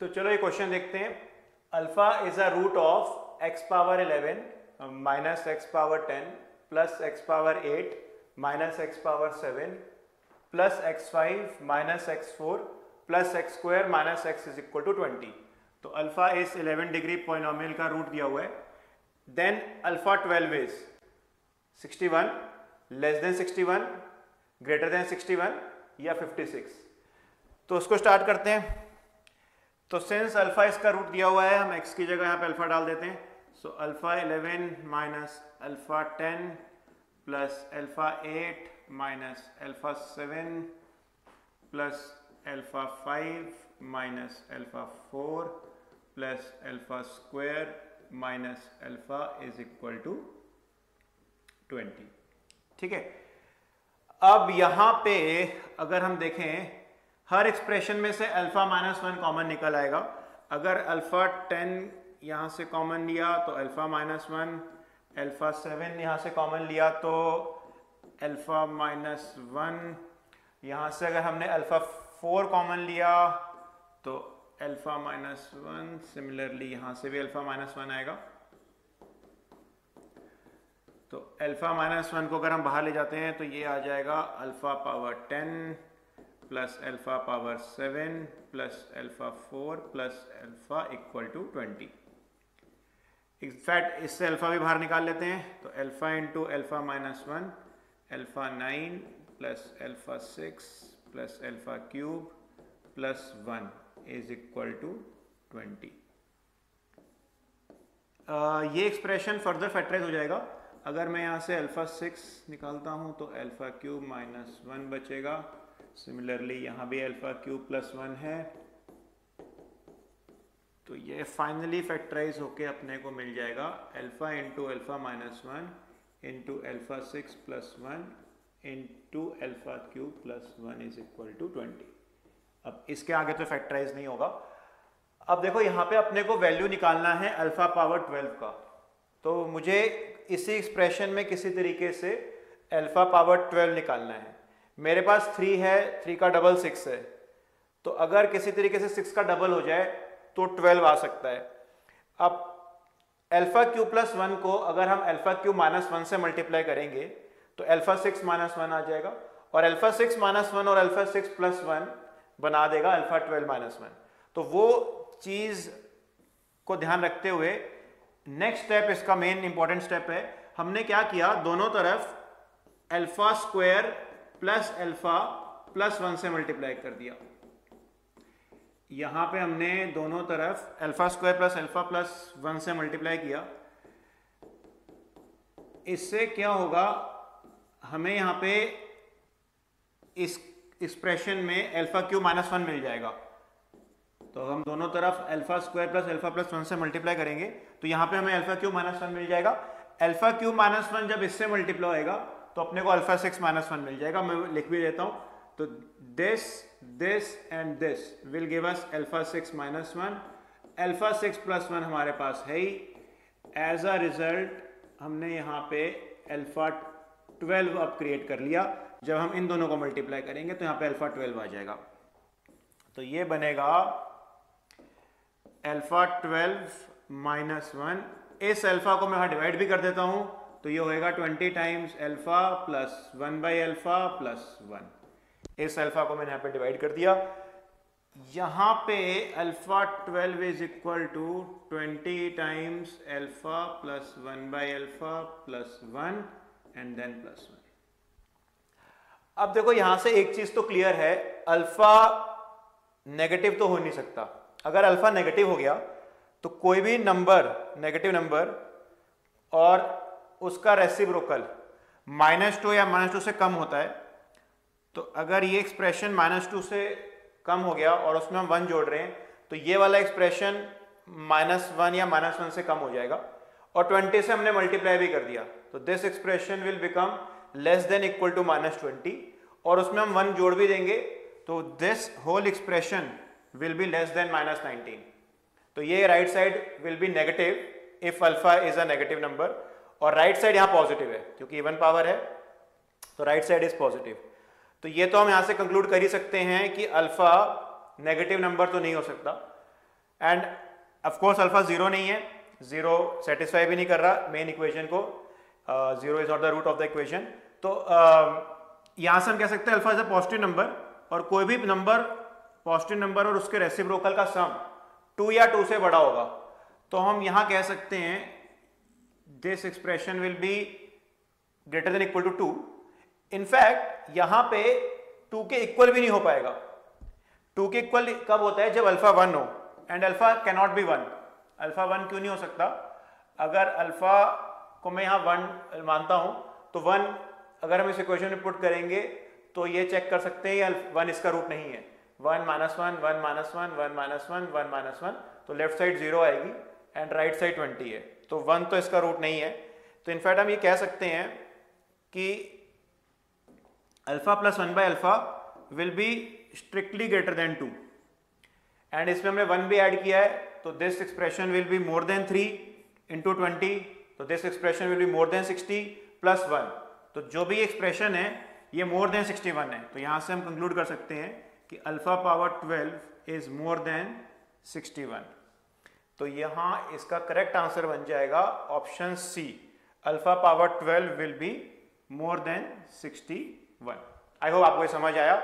तो चलो ये क्वेश्चन देखते हैं। Alpha is a root of x power 11 minus x power 10 plus x power 8 minus x power 7 plus x5 minus x4 plus x square minus x is equal to 20। तो alpha इस 11 degree polynomial का root दिया हुआ है। Then alpha 12 is 61, less than 61, greater than 61 या 56। तो उसको start करते हैं। तो सिंस अल्फा इसका रूट दिया हुआ है, हम x की जगह यहाँ पे अल्फा डाल देते हैं। So alpha 11 minus alpha 10 plus alpha 8 minus alpha 7 plus alpha 5 minus alpha 4 plus alpha square minus alpha is equal to 20। ठीक है। अब यहाँ पे अगर हम देखें, हर एक्सप्रेशन में से अल्फा माइनस 1 कॉमन निकल आएगा। अगर अल्फा 10 यहाँ से कॉमन लिया तो अल्फा माइनस 1, अल्फा 7 यहाँ से कॉमन लिया तो अल्फा माइनस 1, यहाँ से अगर हमने अल्फा 4 कॉमन लिया तो अल्फा माइनस 1, सिमिलरली यहाँ से भी अल्फा माइनस 1 आएगा। तो अल्फा माइनस 1 को अगर हम बाहर ले जाते हैं तो ये आ जाएगा alpha power 10 plus alpha power 7 plus alpha 4 plus alpha equal to 20। In fact इससे अल्फा भी बाहर निकाल लेते हैं। तो alpha into alpha minus 1 alpha 9 plus alpha 6 plus alpha cube plus 1 is equal to 20। ये एक्सप्रेशन फर्दर फैक्टराइज हो जाएगा। अगर मैं यहाँ से अल्फा 6 निकालता हूँ तो अल्फा क्यूब माइनस 1 बचेगा। सिमिलरली यहाँ भी अल्फा क्यूब प्लस 1 है। तो ये फाइनली फैक्टराइज होके अपने को मिल जाएगा alpha into alpha minus 1 into alpha 6 plus 1 into alpha cube plus 1 is equal to 20। अब इसके आगे तो फैक्टराइज नहीं होगा। अब देखो यहाँ पे अपने को वैल्यू निकालना है अल्फा पावर 12 का। तो मुझे इसी एक्सप्रेशन में किसी तरीके से अल्फा पावर 12 निकालना है। मेरे पास 3 है, 3 का डबल 6 है। तो अगर किसी तरीके से 6 का डबल हो जाए तो 12 आ सकता है। अब अल्फा क्यू प्लस 1 को अगर हम अल्फा क्यू माइनस 1 से मल्टीप्लाई करेंगे तो अल्फा 6 माइनस 1 आ जाएगा और अल्फा 6 माइनस 1 और अल्फा 6 प्लस 1 बना देगा अल्फा 12 माइनस 1। तो वो चीज को ध्यान रखते हुए नेक्स्ट स्टेप, इसका मेन इंपॉर्टेंट स्टेप है, हमने क्या किया, दोनों तरफ alpha square plus alpha plus 1 से मल्टीप्लाई कर दिया। यहां पे हमने दोनों तरफ alpha square plus alpha plus 1 से मल्टीप्लाई किया। इससे क्या होगा, हमें यहां पे इस एक्सप्रेशन में अल्फा क्यूब माइनस 1 मिल जाएगा। तो हम दोनों तरफ alpha square plus alpha plus 1 से मल्टीप्लाई करेंगे तो यहाँ पे हमें अल्फा क्यूब माइनस 1 मिल जाएगा। अल्फा क्यूब माइनस 1 जब इससे मल्टीप्लाई होएगा तो अपने को अल्फा 6 माइनस 1 मिल जाएगा। मैं लिख भी देता हूँ। तो this and this will give us alpha 6 minus 1। Alpha 6 plus 1 हमारे पास है ही। एज अ रिजल्ट हमने यहाँ पे अल्फा 12 अब क्रिएट कर लिया। जब हम इन दोनों को मल्टीप्लाई करेंगे तो यहाँ पे अल्फा 12 आ जाएगा। तो ये बनेगा अल्फा 12 माइनस 1। इस अल्फा को मैं यहाँ डिवाइड भी कर देता हूँ तो ये होएगा 20 times alpha plus 1 by alpha plus 1। इस अल्फा को मैंने यहाँ पे डिवाइड कर दिया। यहाँ पे alpha 12 is equal to 20 times alpha plus 1 by alpha plus 1 and then plus 1। अब देखो यहां से एक चीज तो क्लियर है, अल्फा नेगेटिव तो हो नहीं सकता। अगर अल्फा नेगेटिव हो गया तो कोई भी नंबर, नेगेटिव नंबर और उसका रेसिप्रोकल -2 या -2 से कम होता है। तो अगर ये एक्सप्रेशन -2 से कम हो गया और उसमें हम 1 जोड़ रहे हैं तो ये वाला एक्सप्रेशन -1 या -1 से कम हो जाएगा। और 20 से हमने मल्टीप्लाई भी कर दिया तो this expression will become less than equal to -20 और उसमें हम 1 जोड़ भी देंगे तो this whole expression will be less than -19। तो ये right side will be negative if alpha is a negative number और राइट साइड यहाँ पॉजिटिव है क्योंकि इवन पावर है तो राइट साइड इज पॉजिटिव। तो ये तो हम यहाँ से कंक्लूड कर ही सकते हैं कि अल्फा नेगेटिव नंबर तो नहीं हो सकता। And of course alpha zero नहीं है, जीरो सेटिस्फाई भी नहीं कर रहा मेन इक्वेशन को, zero is not the root of the equation. तो यहां से हम कह सकते हैं alpha is a positive number, और कोई भी नंबर पॉजिटिव नंबर और उसके रेसिप्रोकल का सम 2 या 2 से बड़ा होगा, तो हम यहां कह सकते हैं this expression will be greater than equal to 2। In fact यहां पे 2 के इक्वल भी नहीं हो पाएगा। 2 के इक्वल कब होता है? जब अल्फा 1 हो, and alpha can not be 1। Alpha 1 क्यों नहीं हो सकता? अगर अल्फा को मैं यहां 1 मानता हूं तो 1 अगर हम इस इक्वेशन में पुट करेंगे तो ये चेक कर सकते हैं 1 इसका रूट नहीं है। 1 -1 1 -1 1 -1 1 -1, तो लेफ्ट साइड 0 आएगी एंड राइट साइड 20 है, तो 1 तो इसका रूट नहीं है। तो इनफैक्ट हम ये कह सकते हैं कि alpha plus 1 by alpha will be strictly greater than 2, and इसमें हमने 1 भी ऐड किया है, तो this expression will be more then 3 into 20, तो this expression will be more then 60 plus 1, तो जो भी एक्सप्रेशन है ये मोर देन 61 है। तो यहां से हम कंक्लूड कर सकते हैं कि alpha power 12 is more than 61। तो यहां इसका करेक्ट आंसर बन जाएगा option C, alpha power 12 will be more than 61। I hope आपको ये समझ आया।